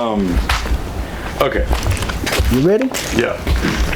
Okay. You ready? Yeah.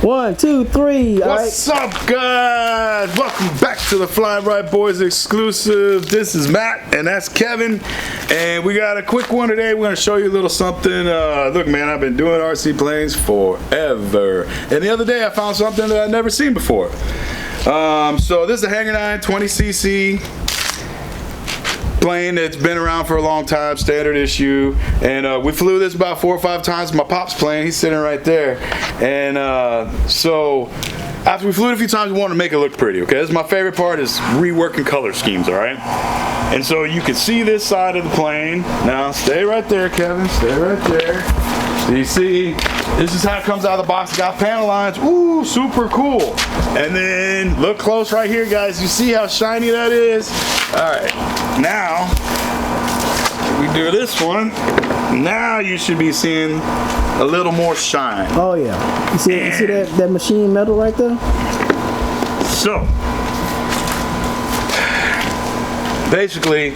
1, 2, 3. What's up, guys? Welcome back to the Flying Right Boys exclusive. This is Matt, and that's Kevin. And we got a quick one today. We're going to show you a little something. Look, man, I've been doing RC planes forever. And the other day, I found something that I'd never seen before. So this is a Hanger 9 20cc plane that's been around for a long time, standard issue, and we flew this about 4 or 5 times. My pop's plane, he's sitting right there, and so after we flew it a few times, we wanted to make it look pretty. Okay, this is my favorite part, is reworking color schemes. All right, and so you can see this side of the plane. Now stay right there, Kevin, stay right there. So you see, this is how it comes out of the box. It got panel lines. Ooh, super cool. And then look close right here, guys. You see how shiny that is? All right, now we do this one. Now you should be seeing a little more shine. Oh yeah. You see that machine metal right there? So basically,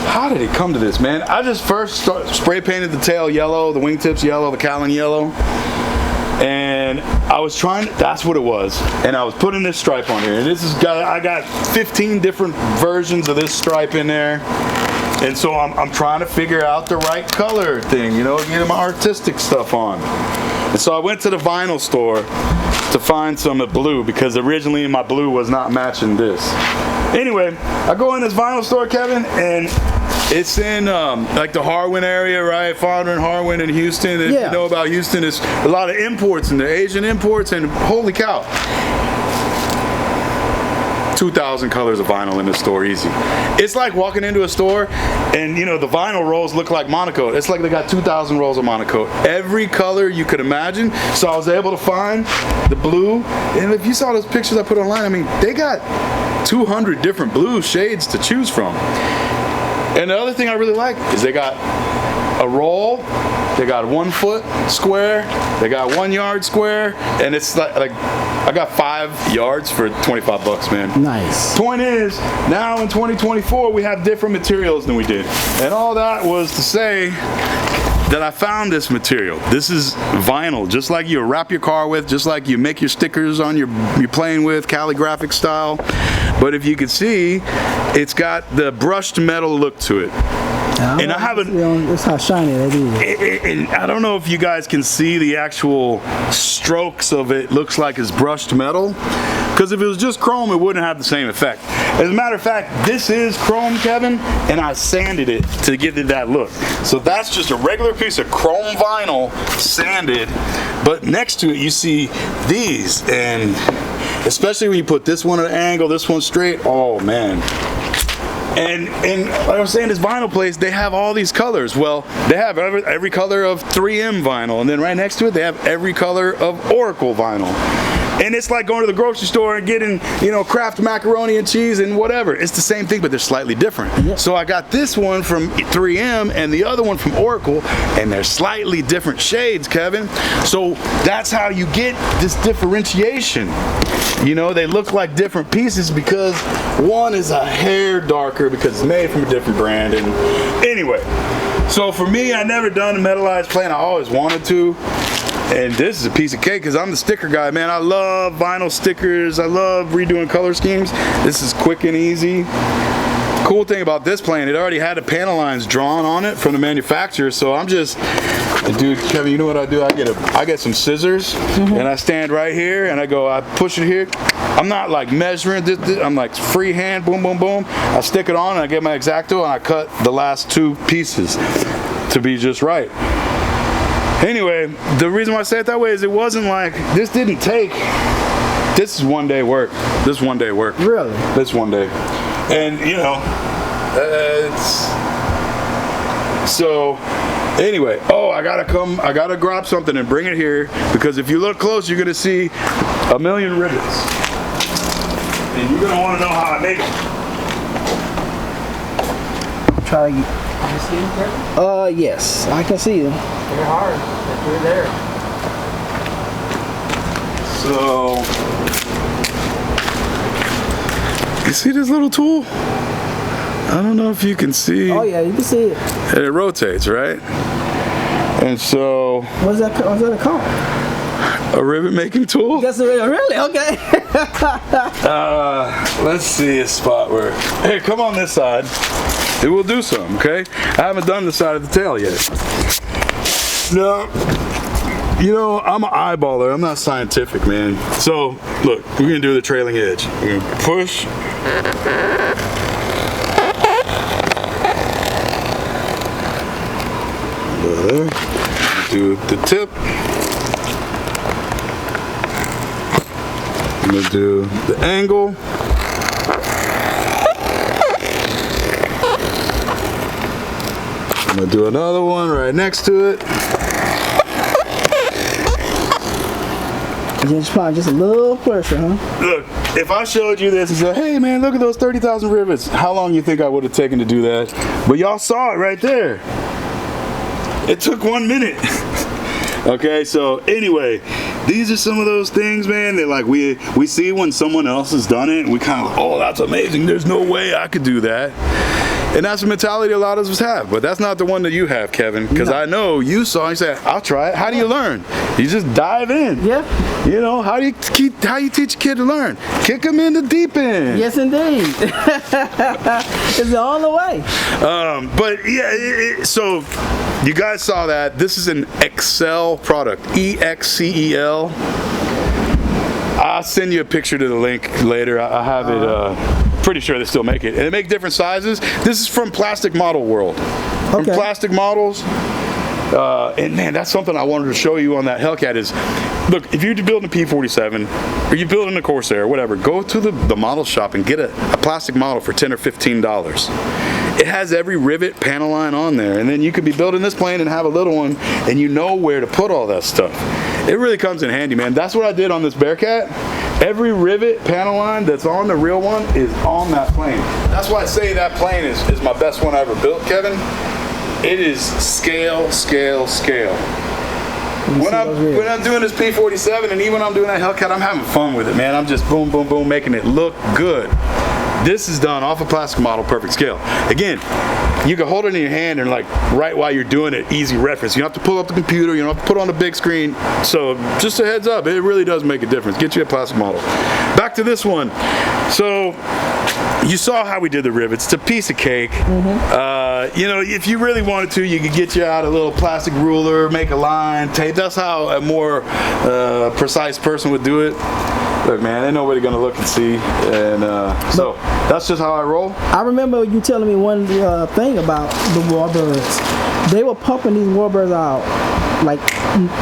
how did it come to this, man? I just first spray painted the tail yellow, the wingtips yellow, the cowling yellow, and I was trying, that's what it was, and I was putting this stripe on here, and I got 15 different versions of this stripe in there, and so I'm trying to figure out the right color thing, you know, get my artistic stuff on. And so I went to the vinyl store to find some blue, because originally my blue was not matching this. Anyway, I go in this vinyl store, Kevin, and it's in like the Harwin area, right? Fodder and Harwin in Houston. If you know about Houston, there's a lot of imports in there, Asian imports, and holy cow, 2,000 colors of vinyl in the store, easy. It's like walking into a store and, you know, the vinyl rolls look like Monocoat. It's like they got 2,000 rolls of Monocoat. Every color you could imagine. So I was able to find the blue. And if you saw those pictures I put online, I mean, they got 200 different blue shades to choose from. And the other thing I really like is they got a roll, they got 1 foot square, they got 1 yard square, and it's like I got 5 yards for 25 bucks, man. Nice. Point is, now in 2024, we have different materials than we did. And all that was to say that I found this material. This is vinyl, just like you wrap your car with, just like you make your stickers on your plane with, calligraphic style. But if you can see, it's got the brushed metal look to it. And I haven't. That's how shiny that is. And I don't know if you guys can see the actual strokes of it. Looks like it's brushed metal. Because if it was just chrome, it wouldn't have the same effect. As a matter of fact, this is chrome, Kevin, and I sanded it to give it that look. So that's just a regular piece of chrome vinyl sanded, but next to it you see these, and especially when you put this one at an angle, this one straight, oh man. And like I was saying, this vinyl place, they have all these colors. Well, they have every color of 3M vinyl, and then right next to it, they have every color of Oracle vinyl. And it's like going to the grocery store and getting, you know, Kraft macaroni and cheese and whatever. It's the same thing, but they're slightly different. Yep. So I got this one from 3M and the other one from Oracle, and they're slightly different shades, Kevin. So that's how you get this differentiation. You know, they look like different pieces because one is a hair darker because it's made from a different brand. And anyway, so for me, I never done a metallized plane. I always wanted to. And this is a piece of cake because I'm the sticker guy, man. I love vinyl stickers. I love redoing color schemes. This is quick and easy. Cool thing about this plane, it already had the panel lines drawn on it from the manufacturer. So I'm just, dude, Kevin, you know what I do? I get some scissors and I stand right here and I push it here. I'm not like measuring this. I'm like freehand, boom, boom, boom. I stick it on and I get my X-Acto and I cut the last 2 pieces to be just right. Anyway, the reason why I say it that way is it wasn't like, this didn't take, this is 1 day work. This is 1 day work. Really? This 1 day. And you know, so anyway, oh, I gotta grab something and bring it here, because if you look close, you're gonna see a million rivets. And you're gonna wanna know how I make them. Try to get. Can you see them, Kevin? Yes, I can see them. They're hard. They're there. So, you see this little tool? I don't know if you can see. Oh yeah, you can see it. And it rotates, right? And so, What's that called? a rivet making tool. That's really okay. Let's see a spot where. Hey, come on this side. It will do some. Okay. I haven't done the side of the tail yet. No. You know, I'm an eyeballer. I'm not scientific, man. So, look, we're gonna do the trailing edge. We're gonna push. There. Do the tip. I'm gonna do the angle. I'm gonna do another one right next to it. Just a little pressure, huh? Look, if I showed you this and said, hey man, look at those 30,000 rivets, how long you think I would have taken to do that? But y'all saw it right there. It took 1 minute. Okay, so anyway, these are some of those things, man, that like we see when someone else has done it, and we kind of, oh, that's amazing. There's no way I could do that. And that's the mentality a lot of us have, but that's not the one that you have, Kevin, because I know you saw, you said, I'll try it. How do you learn? You just dive in. Yeah. You know, how you teach a kid to learn? Kick them in the deep end. Yes, indeed. It's the only way. But yeah, so you guys saw that. This is an Excel product, E-X-C-E-L. I'll send you a picture to the link later. I have it, pretty sure they still make it. And they make different sizes. This is from Plastic Model World. From Okay. Plastic Models. And man, that's something I wanted to show you on that Hellcat is, look, if you're building a P-47 or you're building a Corsair, whatever, go to the model shop and get a plastic model for $10 or $15. It has every rivet panel line on there, and then you could be building this plane and have a little one, and you know where to put all that stuff. It really comes in handy, man. That's what I did on this Bearcat. Every rivet panel line that's on the real one is on that plane. That's why I say that plane is my best one I ever built, Kevin. It is scale, scale, scale. When I'm doing this P-47 and even when I'm doing that Hellcat, I'm having fun with it, man. I'm just boom, boom, boom, making it look good. This is done off a plastic model, perfect scale. Again, you can hold it in your hand and like right while you're doing it, easy reference. You don't have to pull up the computer, you don't have to put it on the big screen. So just a heads up, it really does make a difference. Get you a plastic model. Back to this one. So you saw how we did the rivets. It's a piece of cake. You know, if you really wanted to, you could get you out a little plastic ruler, make a line, tape. That's how a more precise person would do it. Look, man, ain't nobody gonna look and see, and so that's just how I roll. I remember you telling me one thing about the Warbirds. They were pumping these Warbirds out like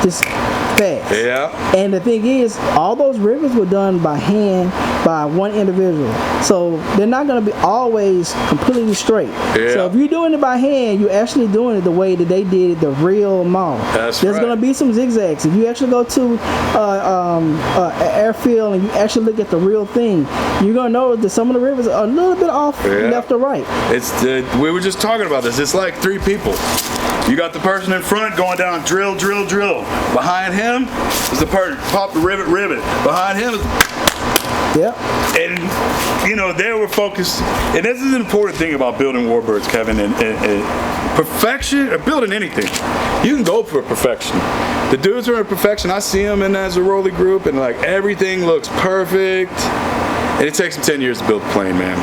this fast. Yeah. And the thing is, all those rivets were done by hand by one individual. So they're not going to be always completely straight. Yeah. So if you're doing it by hand, you're actually doing it the way that they did it, the real model. That's There's right. going to be some zigzags. If you actually go to an airfield and you actually look at the real thing, you're going to notice that some of the rivets are a little bit off left or right. We were just talking about this. It's like three people. You got the person in front going down, drill, drill, drill. Behind him is the person, pop the rivet, rivet. Behind him is... Yep. And, you know, they were focused, and this is an important thing about building Warbirds, Kevin, and perfection, or building anything. You can go for perfection. The dudes are in perfection. I see them in as a Rolly group, and like everything looks perfect. And it takes them 10 years to build a plane, man.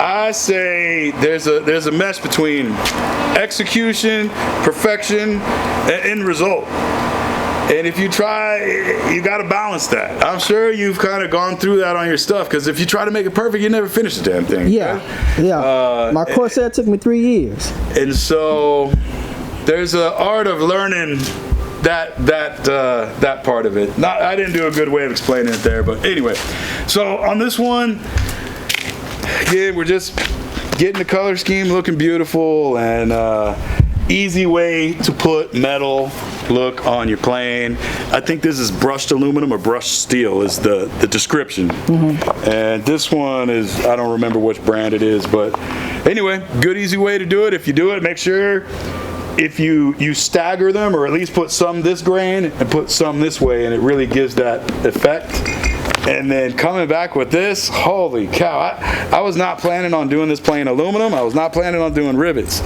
I say there's a mesh between execution, perfection, and end result. And if you try, you got to balance that. I'm sure you've kind of gone through that on your stuff, because if you try to make it perfect, you never finish the damn thing. Yeah, right? yeah. My Corsair took me 3 years. And so there's an art of learning that part of it. I didn't do a good way of explaining it there, but anyway. So on this one, again, we're just getting the color scheme looking beautiful, and easy way to put metal look on your plane. I think this is brushed aluminum or brushed steel is the description. And this one is, I don't remember which brand it is, but anyway, good easy way to do it. If you do it, make sure if you stagger them, or at least put some this grain and put some this way, and it really gives that effect. And then coming back with this, holy cow, I was not planning on doing this plane aluminum. I was not planning on doing rivets.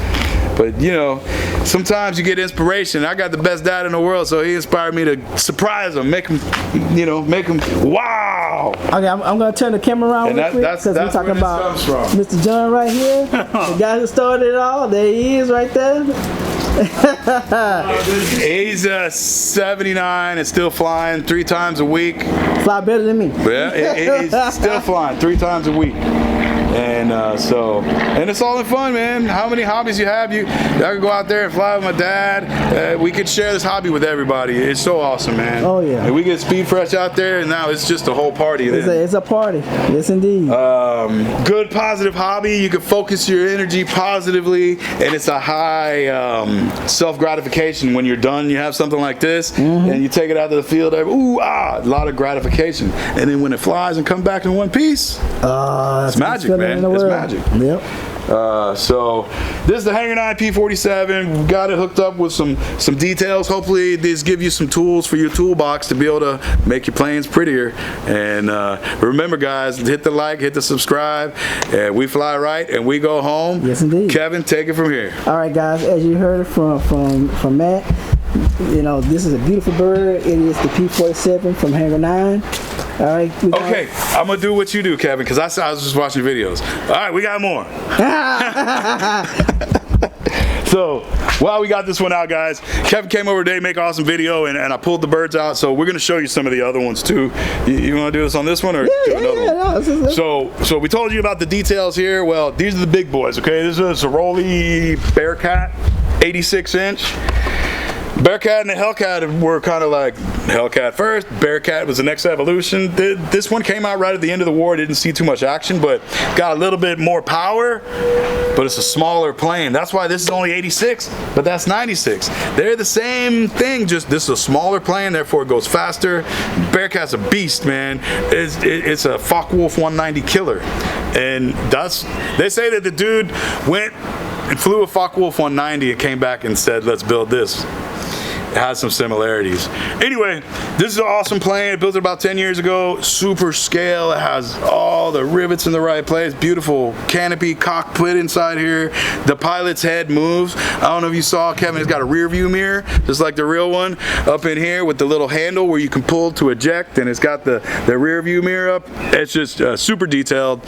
But you know, sometimes you get inspiration. I got the best dad in the world, so he inspired me to surprise him, make him, you know, make him wow. Okay, I'm gonna turn the camera around real quick because we're talking about Mr. John right here, the guy who started it all. There he is, right there. He's 79 and still flying 3 times a week. Fly better than me. Yeah, he's still flying 3 times a week. And and it's all in fun, man. How many hobbies you have? I could go out there and fly with my dad. We could share this hobby with everybody. It's so awesome, man. Oh yeah. And we get Speed Fresh out there, and now it's just a whole party. It's a party. Yes, indeed. Good, positive hobby. You can focus your energy positively, and it's a high self-gratification when you're done. You have something like this, and you take it out to the field. A lot of gratification. And then when it flies and comes back in one piece, it's magic, man. It's magic. Yep. So this is the Hanger 9 P-47. We've got it hooked up with some details. Hopefully these give you some tools for your toolbox to be able to make your planes prettier. And remember, guys, hit the like, hit the subscribe. We fly right and we go home. Yes, indeed. Kevin, take it from here. All right, guys, as you heard it from Matt, you know, this is a beautiful bird. It is the P-47 from Hanger 9. All right. Okay, I'm gonna do what you do, Kevin, because I was just watching videos. All right, we got more. So while we got this one out, guys, Kevin came over today, make an awesome video, and I pulled the birds out. So we're gonna show you some of the other ones too. You want to do this on this one or do another one? No, so we told you about the details here. Well, these are the big boys. Okay, this is a Ceroli Bearcat, 86-inch. Bearcat and the Hellcat were kind of like Hellcat first. Bearcat was the next evolution. This one came out right at the end of the war. Didn't see too much action, but got a little bit more power. But it's a smaller plane. That's why this is only 86, but that's 96. They're the same thing. Just this is a smaller plane, therefore it goes faster. Bearcat's a beast, man. It's a Focke-Wulf 190 killer, and they say that the dude went and flew a Focke-Wulf 190 and came back and said, "Let's build this." It has some similarities. Anyway, this is an awesome plane. I built it about 10 years ago. Super scale. It has all the rivets in the right place. Beautiful canopy, cockpit inside here. The pilot's head moves. I don't know if you saw, Kevin, it's got a rear view mirror, just like the real one, up in here with the little handle where you can pull to eject, and it's got the rear view mirror up. It's just super detailed.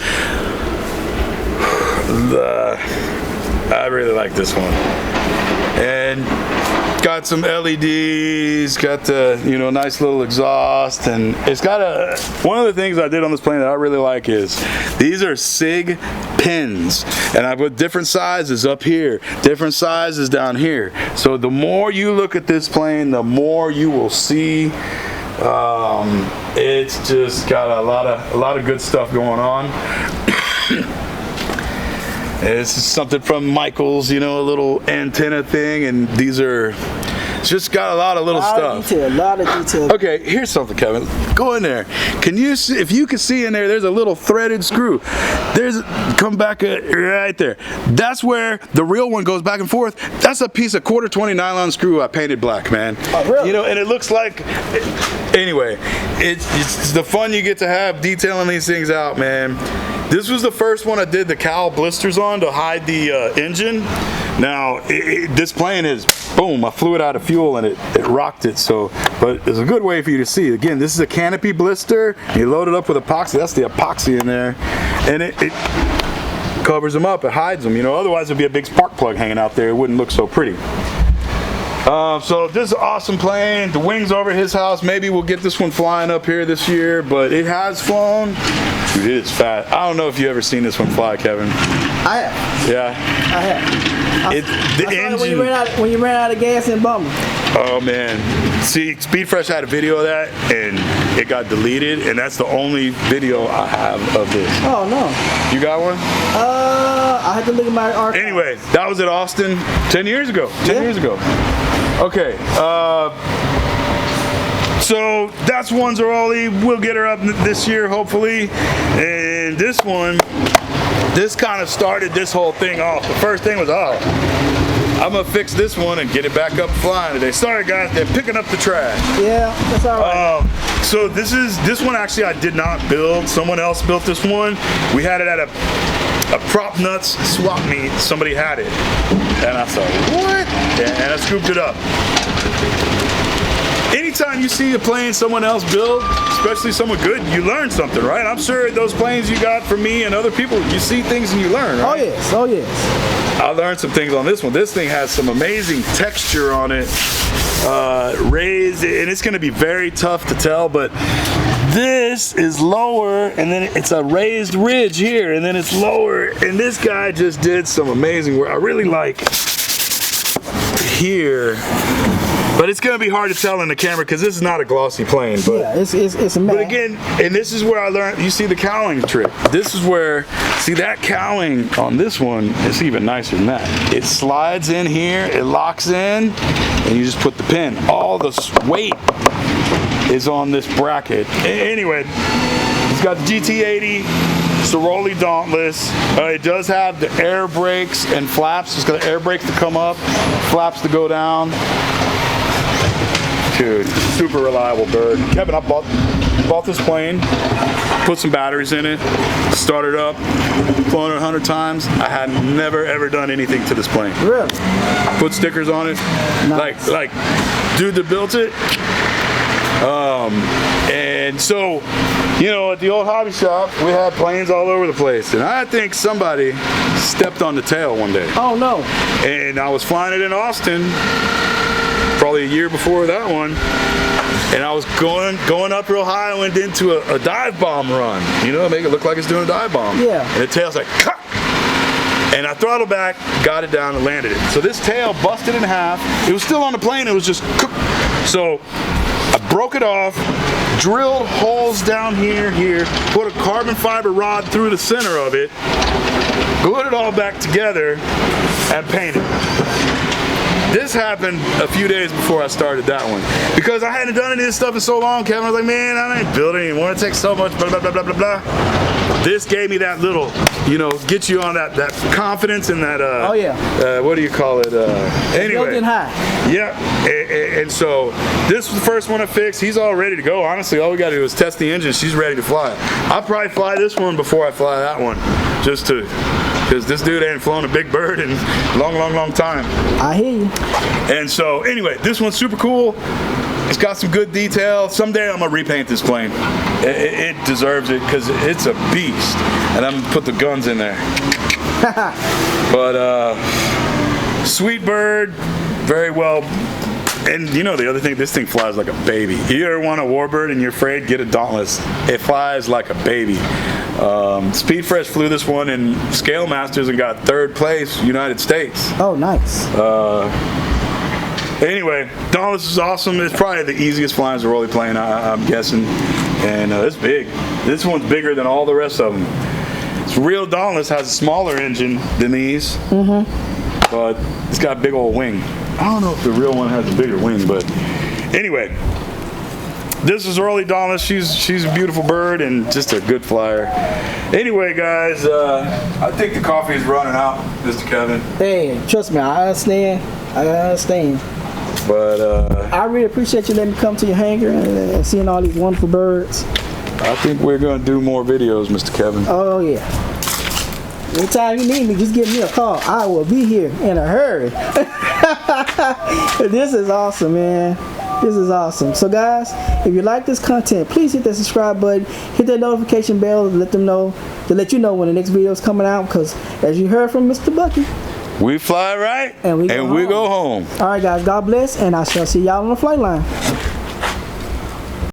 I really like this one. And got some LEDs, got the, you know, nice little exhaust, and it's got one of the things I did on this plane that I really like is these are SIG pins, and I put different sizes up here, different sizes down here. So the more you look at this plane, the more you will see. It's just got a lot of good stuff going on. This is something from Michael's, you know, a little antenna thing, and these are, it's just got a lot of little stuff. A lot of detail. Okay, here's something, Kevin. Go in there. Can you see, if you can see in there, there's a little threaded screw. Come back right there. That's where the real one goes back and forth. That's a piece of 1/4 nylon screw I painted black, man. Oh, really? You know, and it looks like, anyway, it's the fun you get to have detailing these things out, man. This was the first one I did the cowl blisters on to hide the engine. Now, this plane is, boom, I flew it out of fuel and it rocked it. So, but it's a good way for you to see. Again, this is a canopy blister. You load it up with epoxy. That's the epoxy in there. And it covers them up, it hides them. You know, otherwise it'd be a big spark plug hanging out there. It wouldn't look so pretty. So this is an awesome plane. The wings over his house. Maybe we'll get this one flying up here this year, but it has flown. Dude, it is fat. I don't know if you ever seen this one fly, Kevin. I have. Yeah. I have. The engine. When you ran out of gas in Bummer. Oh man. See, Speed Fresh had a video of that and it got deleted, and that's the only video I have of this. Oh no. You got one? I had to look at my archive. Anyway, that was at Austin 10 years ago. 10 years ago. Okay. So that's one Ceroli. We'll get her up this year, hopefully. And this one, this kind of started this whole thing off. The first thing was, I'm gonna fix this one and get it back up flying today. Sorry guys, they're picking up the trash. Yeah, that's all right. So this one actually I did not build. Someone else built this one. We had it at a prop nuts swap meet. Somebody had it, and I thought, what? And I scooped it up. Anytime you see a plane someone else build, especially someone good, you learn something, right? I'm sure those planes you got from me and other people, you see things and you learn, right? Oh yes, oh yes. I learned some things on this one. This thing has some amazing texture on it, raised, and it's gonna be very tough to tell, but this is lower, and then it's a raised ridge here, and then it's lower, and this guy just did some amazing work. I really like here. But it's gonna be hard to tell in the camera because this is not a glossy plane. But yeah, it's a matte. But again, and this is where I learned. You see the cowling trick. This is where, see that cowling on this one is even nicer than that. It slides in here, it locks in, and you just put the pin. All the weight is on this bracket. Anyway, it's got the GT80. Ciroli Dauntless. It does have the air brakes and flaps. It's got air brakes to come up, flaps to go down. Dude, super reliable bird. Kevin, I bought this plane, put some batteries in it, started up, flown it 100 times. I had never ever done anything to this plane. Really? Put stickers on it. Nice. Like dude that built it. And so, you know, at the old hobby shop, we had planes all over the place. And I think somebody stepped on the tail one day. Oh no. And I was flying it in Austin, probably a year before that one, and I was going up real high. I went into a dive bomb run, you know, make it look like it's doing a dive bomb. Yeah. And the tail's like, cut! And I throttled back, got it down, and landed it. So this tail busted in half. It was still on the plane. It was just, so I broke it off, drilled holes down here, put a carbon fiber rod through the center of it, glued it all back together, and painted. This happened a few days before I started that one. Because I hadn't done any of this stuff in so long, Kevin, I was like, man, I ain't building anymore. It takes so much, blah, blah, blah, blah, blah, blah. This gave me that little, you know, get you on that confidence and that, oh yeah. What do you call it? Anyway. Building high. Yeah, and so this was the first one I fixed. He's all ready to go. Honestly, all we got to do is test the engine. She's ready to fly. I'll probably fly this one before I fly that one, just to, because this dude ain't flown a big bird in a long time. I hear you. And so, anyway, this one's super cool. It's got some good detail. Someday I'm gonna repaint this plane. It deserves it because it's a beast. And I'm gonna put the guns in there. But sweet bird, very well. And you know the other thing, this thing flies like a baby. You ever want a Warbird and you're afraid, get a Dauntless. It flies like a baby. Speed Fresh flew this one in Scale Masters and got 3rd place, United States. Oh, nice. Anyway, Dauntless is awesome. It's probably the easiest flying Ciroli plane, I'm guessing. And it's big. This one's bigger than all the rest of them. This real Dauntless has a smaller engine than these, but it's got a big old wing. I don't know if the real one has a bigger wing, but anyway, this is Ciroli Dauntless. She's a beautiful bird and just a good flyer. Anyway, guys, I think the coffee is running out, Mr. Kevin. Hey, trust me, I understand. But I really appreciate you letting me come to your hangar and seeing all these wonderful birds. I think we're going to do more videos, Mr. Kevin. Oh yeah. Anytime you need me, just give me a call. I will be here in a hurry. This is awesome, man. This is awesome. So guys, if you like this content, please hit that subscribe button, hit that notification bell to let you know when the next video is coming out, because as you heard from Mr. Bucky, we fly right and we go home. All right guys, God bless, and I shall see y'all on the flight line.